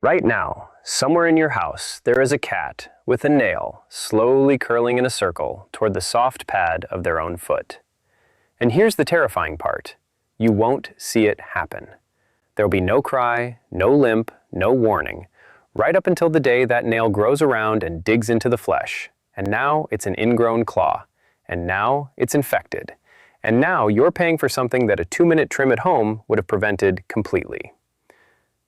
Right now, somewhere in your house, there is a cat with a nail slowly curling in a circle toward the soft pad of their own foot. And here's the terrifying part. You won't see it happen. There'll be no cry, no limp, no warning, right up until the day that nail grows around and digs into the flesh. And now it's an ingrown claw. And now it's infected. And now you're paying for something that a 2-minute trim at home would have prevented completely.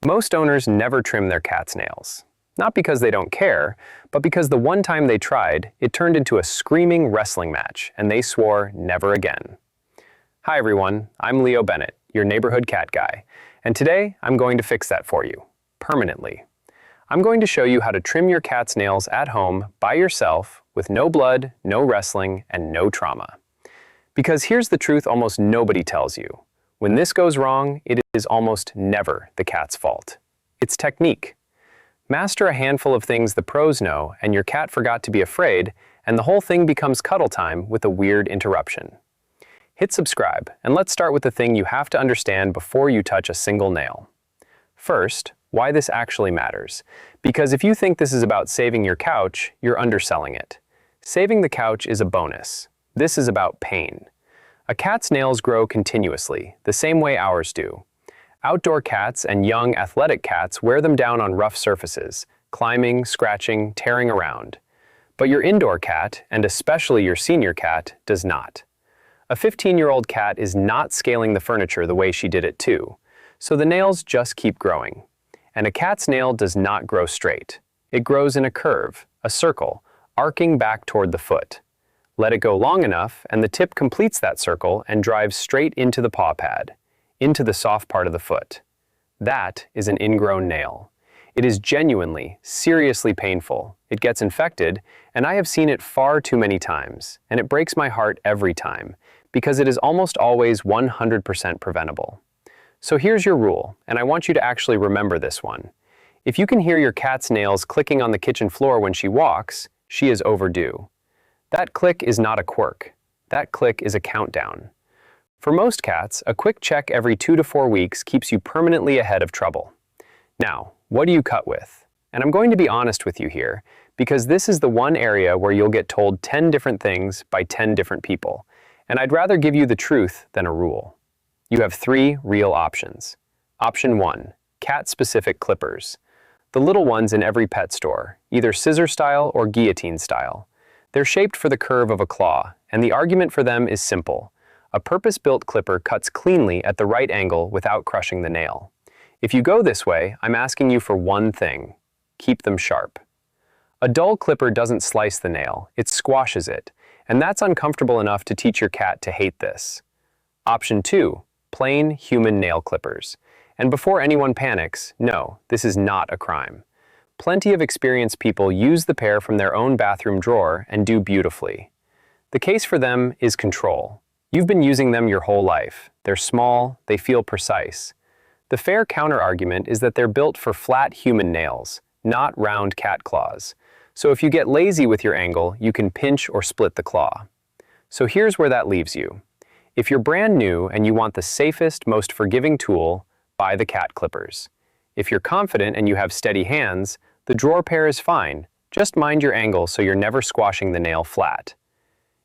Most owners never trim their cat's nails. Not because they don't care, but because the one time they tried, it turned into a screaming wrestling match, and they swore never again. Hi everyone, I'm Leo Bennett, your neighborhood cat guy, and today I'm going to fix that for you, permanently. I'm going to show you how to trim your cat's nails at home by yourself with no blood, no wrestling, and no trauma. Because here's the truth almost nobody tells you. When this goes wrong, it is almost never the cat's fault. It's technique. Master a handful of things the pros know, and your cat forgot to be afraid, and the whole thing becomes cuddle time with a weird interruption. Hit subscribe, and let's start with the thing you have to understand before you touch a single nail. First, why this actually matters. Because if you think this is about saving your couch, you're underselling it. Saving the couch is a bonus. This is about pain. A cat's nails grow continuously, the same way ours do. Outdoor cats and young, athletic cats wear them down on rough surfaces, climbing, scratching, tearing around. But your indoor cat, and especially your senior cat, does not. A 15-year-old cat is not scaling the furniture the way she did at 2, so the nails just keep growing. And a cat's nail does not grow straight. It grows in a curve, a circle, arcing back toward the foot. Let it go long enough, and the tip completes that circle and drives straight into the paw pad, into the soft part of the foot. That is an ingrown nail. It is genuinely, seriously painful. It gets infected, and I have seen it far too many times, and it breaks my heart every time, because it is almost always 100% preventable. So here's your rule, and I want you to actually remember this one. If you can hear your cat's nails clicking on the kitchen floor when she walks, she is overdue. That click is not a quirk. That click is a countdown. For most cats, a quick check every 2 to 4 weeks keeps you permanently ahead of trouble. Now, what do you cut with? And I'm going to be honest with you here, because this is the one area where you'll get told 10 different things by 10 different people. And I'd rather give you the truth than a rule. You have 3 real options. Option 1, cat-specific clippers. The little ones in every pet store, either scissor style or guillotine style. They're shaped for the curve of a claw, and the argument for them is simple. A purpose-built clipper cuts cleanly at the right angle without crushing the nail. If you go this way, I'm asking you for one thing. Keep them sharp. A dull clipper doesn't slice the nail, it squashes it, and that's uncomfortable enough to teach your cat to hate this. Option 2, plain human nail clippers. And before anyone panics, no, this is not a crime. Plenty of experienced people use the pair from their own bathroom drawer and do beautifully. The case for them is control. You've been using them your whole life. They're small, they feel precise. The fair counter-argument is that they're built for flat human nails, not round cat claws. So if you get lazy with your angle, you can pinch or split the claw. So here's where that leaves you. If you're brand new and you want the safest, most forgiving tool, buy the cat clippers. If you're confident and you have steady hands, the drawer pair is fine. Just mind your angle so you're never squashing the nail flat.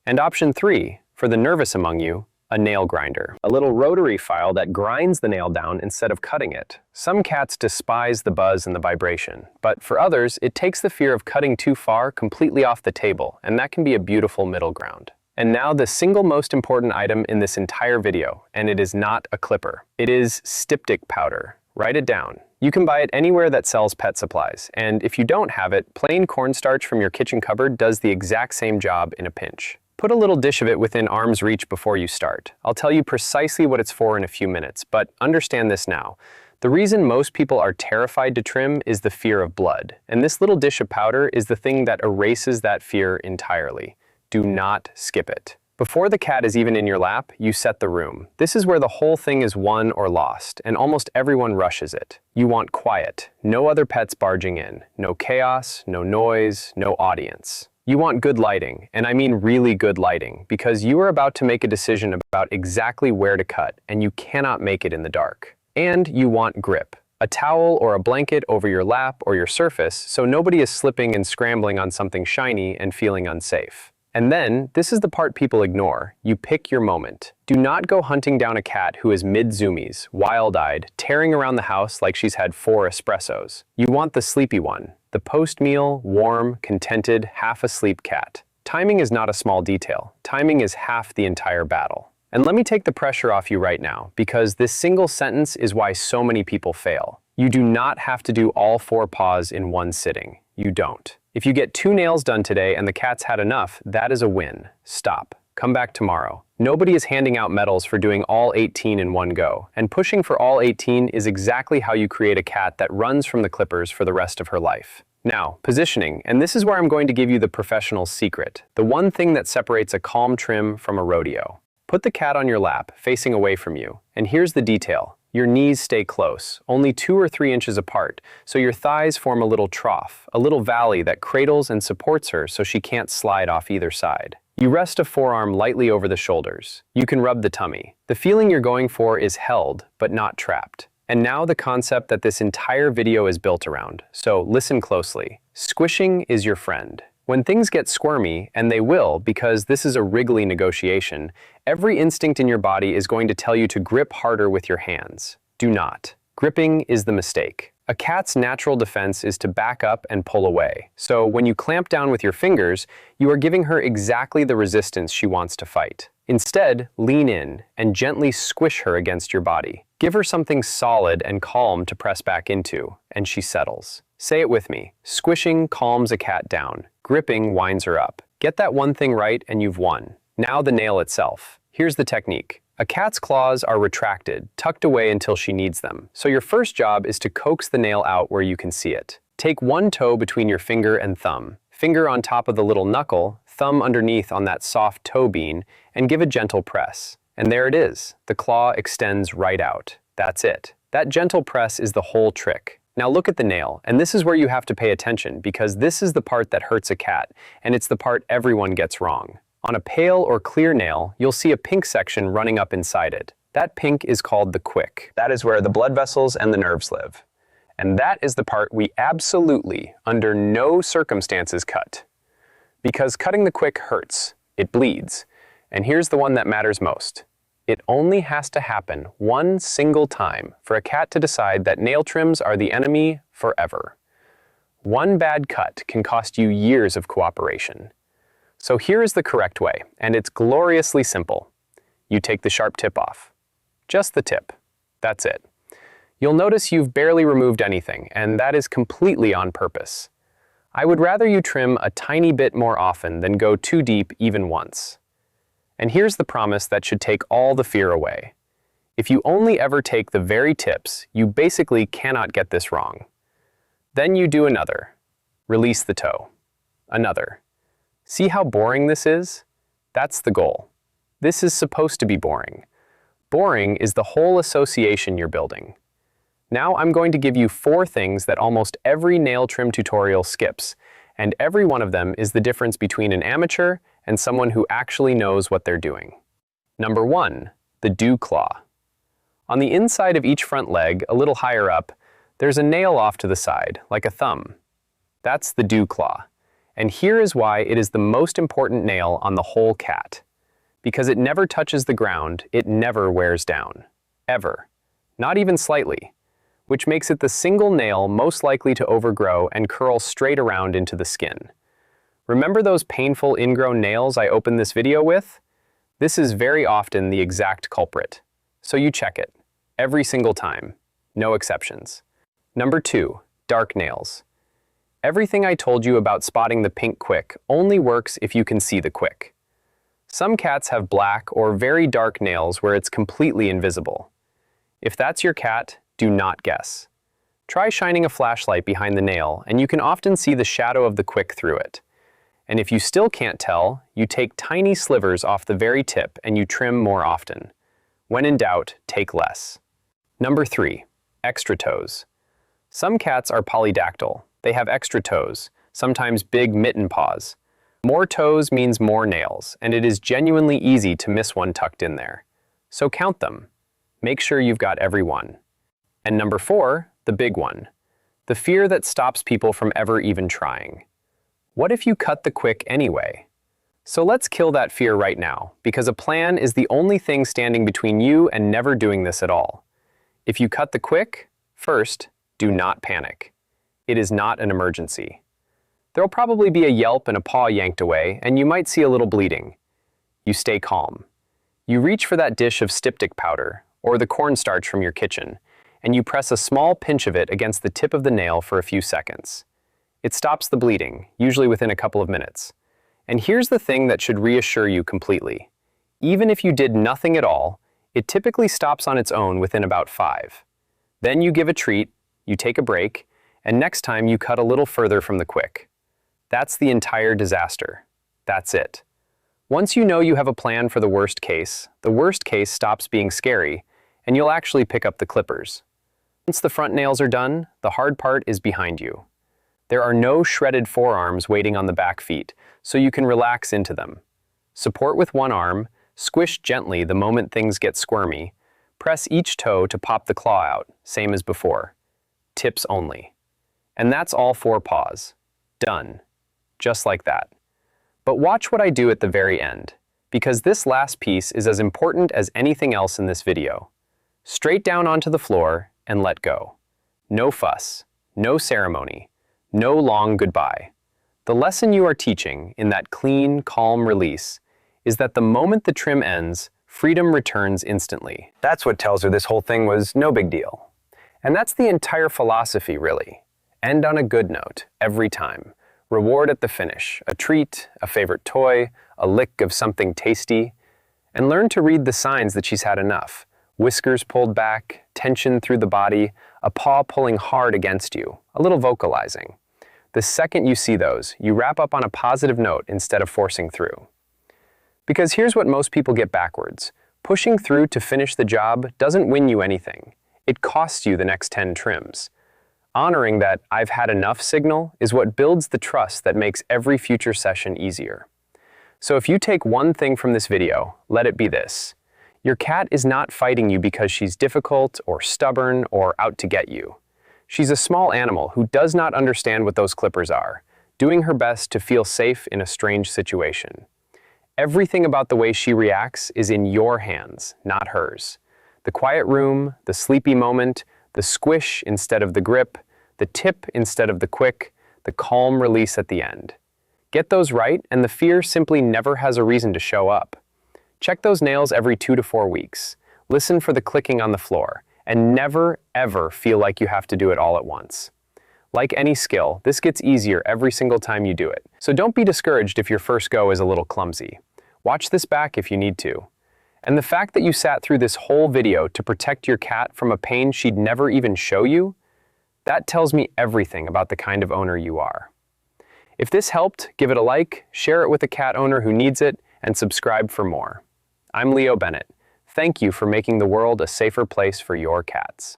And option 3, for the nervous among you, a nail grinder. A little rotary file that grinds the nail down instead of cutting it. Some cats despise the buzz and the vibration, but for others, it takes the fear of cutting too far completely off the table, and that can be a beautiful middle ground. And now the single most important item in this entire video, and it is not a clipper. It is styptic powder. Write it down. You can buy it anywhere that sells pet supplies, and if you don't have it, plain cornstarch from your kitchen cupboard does the exact same job in a pinch. Put a little dish of it within arm's reach before you start. I'll tell you precisely what it's for in a few minutes, but understand this now. The reason most people are terrified to trim is the fear of blood, and this little dish of powder is the thing that erases that fear entirely. Do not skip it. Before the cat is even in your lap, you set the room. This is where the whole thing is won or lost, and almost everyone rushes it. You want quiet, no other pets barging in, no chaos, no noise, no audience. You want good lighting, and I mean really good lighting, because you are about to make a decision about exactly where to cut, and you cannot make it in the dark. And you want grip. A towel or a blanket over your lap or your surface so nobody is slipping and scrambling on something shiny and feeling unsafe. And then, this is the part people ignore. You pick your moment. Do not go hunting down a cat who is mid-zoomies, wild-eyed, tearing around the house like she's had 4 espressos. You want the sleepy one, the post-meal, warm, contented, half-asleep cat. Timing is not a small detail. Timing is half the entire battle. And let me take the pressure off you right now, because this single sentence is why so many people fail. You do not have to do all 4 paws in one sitting. You don't. If you get 2 nails done today and the cat's had enough, that is a win. Stop. Come back tomorrow. Nobody is handing out medals for doing all 18 in one go, and pushing for all 18 is exactly how you create a cat that runs from the clippers for the rest of her life. Now, positioning, and this is where I'm going to give you the professional's secret, the one thing that separates a calm trim from a rodeo. Put the cat on your lap, facing away from you, and here's the detail. Your knees stay close, only 2 or 3 inches apart, so your thighs form a little trough, a little valley that cradles and supports her so she can't slide off either side. You rest a forearm lightly over the shoulders. You can rub the tummy. The feeling you're going for is held, but not trapped. And now the concept that this entire video is built around, so listen closely. Squishing is your friend. When things get squirmy, and they will because this is a wriggly negotiation, every instinct in your body is going to tell you to grip harder with your hands. Do not. Gripping is the mistake. A cat's natural defense is to back up and pull away. So when you clamp down with your fingers, you are giving her exactly the resistance she wants to fight. Instead, lean in and gently squish her against your body. Give her something solid and calm to press back into, and she settles. Say it with me. Squishing calms a cat down. Gripping winds her up. Get that one thing right and you've won. Now the nail itself. Here's the technique. A cat's claws are retracted, tucked away until she needs them. So your first job is to coax the nail out where you can see it. Take one toe between your finger and thumb. Finger on top of the little knuckle, thumb underneath on that soft toe bean, and give a gentle press. And there it is. The claw extends right out. That's it. That gentle press is the whole trick. Now look at the nail, and this is where you have to pay attention because this is the part that hurts a cat, and it's the part everyone gets wrong. On a pale or clear nail, you'll see a pink section running up inside it. That pink is called the quick. That is where the blood vessels and the nerves live. And that is the part we absolutely, under no circumstances, cut. Because cutting the quick hurts. It bleeds. And here's the one that matters most. It only has to happen one single time for a cat to decide that nail trims are the enemy forever. One bad cut can cost you years of cooperation. So here is the correct way, and it's gloriously simple. You take the sharp tip off. Just the tip. That's it. You'll notice you've barely removed anything, and that is completely on purpose. I would rather you trim a tiny bit more often than go too deep even once. And here's the promise that should take all the fear away. If you only ever take the very tips, you basically cannot get this wrong. Then you do another. Release the toe. Another. See how boring this is? That's the goal. This is supposed to be boring. Boring is the whole association you're building. Now I'm going to give you 4 things that almost every nail trim tutorial skips, and every one of them is the difference between an amateur and someone who actually knows what they're doing. Number 1, the dew claw. On the inside of each front leg, a little higher up, there's a nail off to the side, like a thumb. That's the dew claw. And here is why it is the most important nail on the whole cat. Because it never touches the ground, it never wears down. Ever. Not even slightly. Which makes it the single nail most likely to overgrow and curl straight around into the skin. Remember those painful ingrown nails I opened this video with? This is very often the exact culprit. So you check it. Every single time. No exceptions. Number 2, dark nails. Everything I told you about spotting the pink quick only works if you can see the quick. Some cats have black or very dark nails where it's completely invisible. If that's your cat, do not guess. Try shining a flashlight behind the nail and you can often see the shadow of the quick through it. And if you still can't tell, you take tiny slivers off the very tip and you trim more often. When in doubt, take less. Number 3, extra toes. Some cats are polydactyl. They have extra toes, sometimes big mitten paws. More toes means more nails, and it is genuinely easy to miss one tucked in there. So count them. Make sure you've got every one. And number 4, the big one. The fear that stops people from ever even trying. What if you cut the quick anyway? So let's kill that fear right now, because a plan is the only thing standing between you and never doing this at all. If you cut the quick, first, do not panic. It is not an emergency. There'll probably be a yelp and a paw yanked away, and you might see a little bleeding. You stay calm. You reach for that dish of styptic powder, or the cornstarch from your kitchen, and you press a small pinch of it against the tip of the nail for a few seconds. It stops the bleeding, usually within a couple of minutes. And here's the thing that should reassure you completely. Even if you did nothing at all, it typically stops on its own within about 5. Then you give a treat, you take a break, and next time you cut a little further from the quick. That's the entire disaster. That's it. Once you know you have a plan for the worst case stops being scary, and you'll actually pick up the clippers. Once the front nails are done, the hard part is behind you. There are no shredded forearms waiting on the back feet, so you can relax into them. Support with one arm, squish gently the moment things get squirmy, press each toe to pop the claw out, same as before. Tips only. And that's all 4 paws. Done. Just like that. But watch what I do at the very end, because this last piece is as important as anything else in this video. Straight down onto the floor and let go. No fuss, no ceremony, no long goodbye. The lesson you are teaching in that clean, calm release is that the moment the trim ends, freedom returns instantly. That's what tells her this whole thing was no big deal. And that's the entire philosophy, really. End on a good note, every time. Reward at the finish, a treat, a favorite toy, a lick of something tasty, and learn to read the signs that she's had enough. Whiskers pulled back, tension through the body, a paw pulling hard against you, a little vocalizing. The second you see those, you wrap up on a positive note instead of forcing through. Because here's what most people get backwards. Pushing through to finish the job doesn't win you anything. It costs you the next 10 trims. Honoring that "I've had enough" signal is what builds the trust that makes every future session easier. So if you take one thing from this video, let it be this. Your cat is not fighting you because she's difficult or stubborn or out to get you. She's a small animal who does not understand what those clippers are, doing her best to feel safe in a strange situation. Everything about the way she reacts is in your hands, not hers. The quiet room, the sleepy moment, the squish instead of the grip, the tip instead of the quick, the calm release at the end. Get those right, and the fear simply never has a reason to show up. Check those nails every 2 to 4 weeks. Listen for the clicking on the floor, and never, ever feel like you have to do it all at once. Like any skill, this gets easier every single time you do it. So don't be discouraged if your first go is a little clumsy. Watch this back if you need to. And the fact that you sat through this whole video to protect your cat from a pain she'd never even show you, that tells me everything about the kind of owner you are. If this helped, give it a like, share it with a cat owner who needs it, and subscribe for more. I'm Leo Bennett. Thank you for making the world a safer place for your cats.